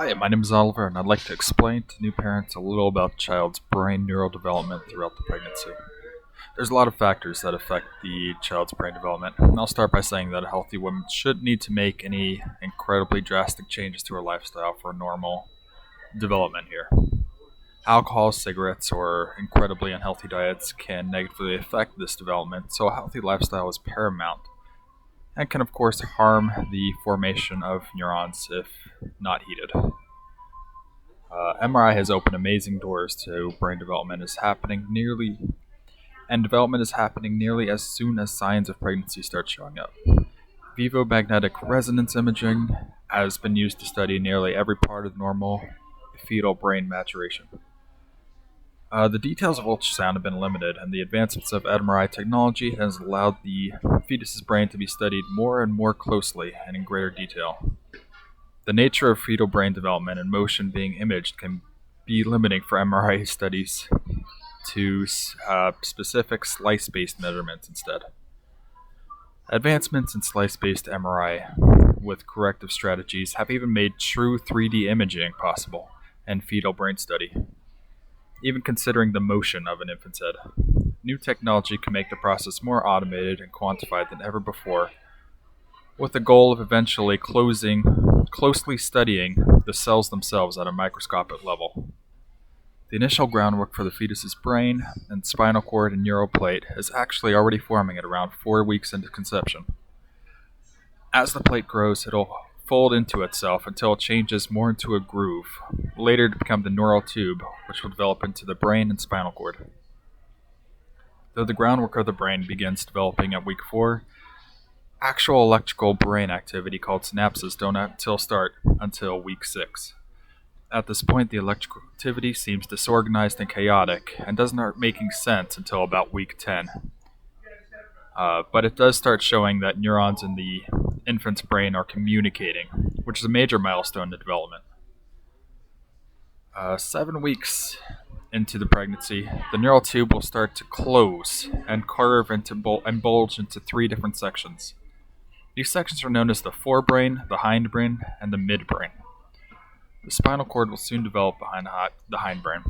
Hi, my name is Oliver, and I'd like to explain to new parents a little about the child's brain neural development throughout the pregnancy. There's a lot of factors that affect the child's brain development, and I'll start by saying that a healthy woman shouldn't need to make any incredibly drastic changes to her lifestyle for normal development here. Alcohol, cigarettes, or incredibly unhealthy diets can negatively affect this development, so a healthy lifestyle is paramount and can, of course, harm the formation of neurons if not heeded. MRI has opened amazing doors to brain development development is happening nearly as soon as signs of pregnancy start showing up. Vivo magnetic resonance imaging has been used to study nearly every part of normal fetal brain maturation. The details of ultrasound have been limited, and the advancements of MRI technology has allowed the fetus's brain to be studied more and more closely and in greater detail. The nature of fetal brain development and motion being imaged can be limiting for MRI studies to specific slice-based measurements instead. Advancements in slice-based MRI with corrective strategies have even made true 3D imaging possible in fetal brain study, even considering the motion of an infant's head. New technology can make the process more automated and quantified than ever before, with the goal of eventually closely studying the cells themselves at a microscopic level. The initial groundwork for the fetus's brain and spinal cord and neural plate is actually already forming at around 4 weeks into conception. As the plate grows, it'll fold into itself until it changes more into a groove, later to become the neural tube, which will develop into the brain and spinal cord. Though the groundwork of the brain begins developing at week 4, actual electrical brain activity called synapses don't start until week 6. At this point, the electrical activity seems disorganized and chaotic and doesn't start making sense until about week 10. But it does start showing that neurons in the infant's brain are communicating, which is a major milestone in development. 7 weeks into the pregnancy, the neural tube will start to close and curve and bulge into 3 different sections. These sections are known as the forebrain, the hindbrain, and the midbrain. The spinal cord will soon develop behind the hindbrain.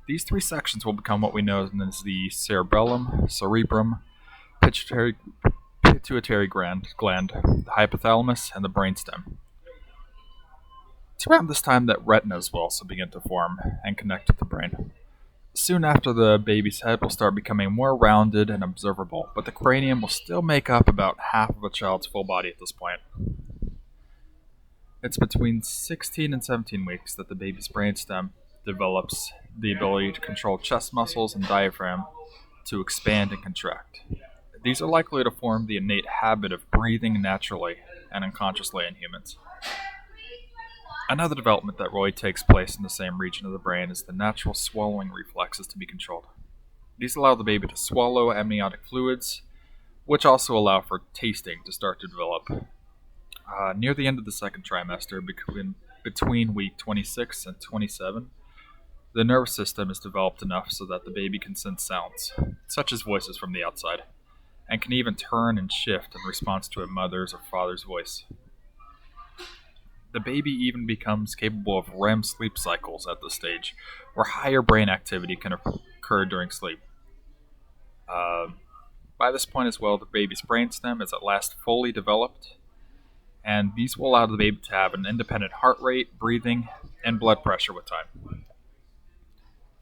These 3 sections will become what we know as the cerebrum, pituitary gland, the hypothalamus, and the brainstem. It's around this time that retinas will also begin to form and connect with the brain. Soon after, the baby's head will start becoming more rounded and observable, but the cranium will still make up about half of a child's full body at this point. It's between 16 and 17 weeks that the baby's brainstem develops the ability to control chest muscles and diaphragm to expand and contract. These are likely to form the innate habit of breathing naturally and unconsciously in humans. Another development that really takes place in the same region of the brain is the natural swallowing reflexes to be controlled. These allow the baby to swallow amniotic fluids, which also allow for tasting to start to develop. Near the end of the second trimester, between week 26 and 27, the nervous system is developed enough so that the baby can sense sounds, such as voices from the outside, and can even turn and shift in response to a mother's or father's voice. The baby even becomes capable of REM sleep cycles at this stage, where higher brain activity can occur during sleep. By this point as well, the baby's brainstem is at last fully developed, and these will allow the baby to have an independent heart rate, breathing, and blood pressure with time.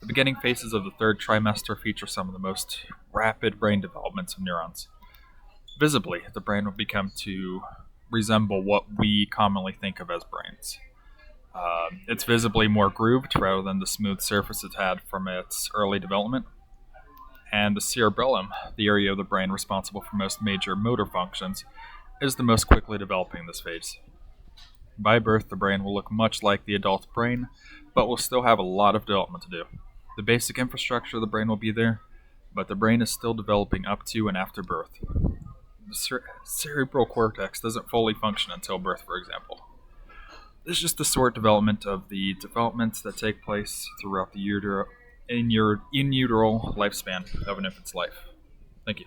The beginning phases of the third trimester feature some of the most rapid brain developments of neurons. Visibly, the brain will become to resemble what we commonly think of as brains. It's visibly more grooved rather than the smooth surface it had from its early development. And the cerebellum, the area of the brain responsible for most major motor functions, is the most quickly developing in this phase. By birth, the brain will look much like the adult brain, but will still have a lot of development to do. The basic infrastructure of the brain will be there, but the brain is still developing up to and after birth. The cerebral cortex doesn't fully function until birth, for example. This is just the sort development of the developments that take place throughout the in utero lifespan of an infant's life. Thank you.